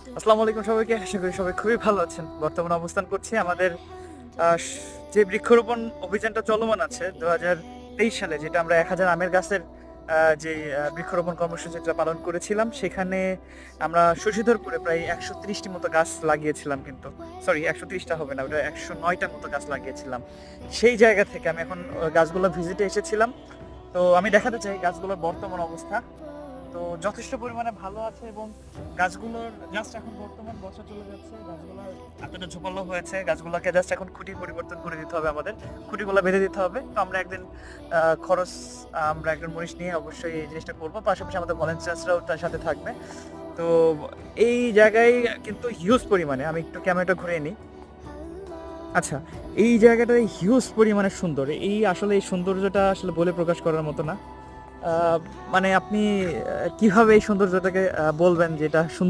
আসসালামু আলাইকুম সবাইকে। আশা করি সবাই খুবই ভালো আছেন। বর্তমানে অবস্থান করছি আমাদের আহ, যে বৃক্ষরোপণ অভিযানটা চলমান আছে 2023 সালে, যেটা আমরা 1000 আমের গাছের যে বৃক্ষরোপণ কর্মসূচিটা পালন করেছিলাম, সেখানে আমরা শশীধরপুরে প্রায় 130টি মতো গাছ লাগিয়েছিলাম। কিন্তু সরি, 130টা হবে না, ওটা 109টার মতো গাছ লাগিয়েছিলাম। সেই জায়গা থেকে আমি এখন গাছগুলো ভিজিটে এসেছিলাম। তো আমি দেখাতে চাই গাছগুলোর বর্তমান অবস্থা। তো যথেষ্ট পরিমাণে ভালো আছে, এবং গাছগুলোর জাস্ট এখন বর্তমান বর্ষা চলে যাচ্ছে, গাছগুলো এতটা ঝোপালো হয়েছে, গাছগুলোকে জাস্ট এখন খুঁটি পরিবর্তন করে দিতে হবে, আমাদের খুঁটিগুলো বেঁধে দিতে হবে। তো আমরা একদিন খরচ আমরা একজন মনীষ নিয়ে অবশ্যই এই জিনিসটা করবো, পাশাপাশি আমাদের ভলেন্টিয়ার্সরাও তার সাথে থাকবে। তো এই জায়গায় কিন্তু হিউজ পরিমাণে, আমি একটু ক্যামেরাটা ঘুরে নিই। আচ্ছা, এই জায়গাটা হিউজ পরিমাণে সুন্দর। আসলে এই সৌন্দর্যটা আসলে বলে প্রকাশ করার মতো না। আহ, মানে আপনি কিভাবে এই সৌন্দর্যটাকে বলবেন যে এটা সুন্দর?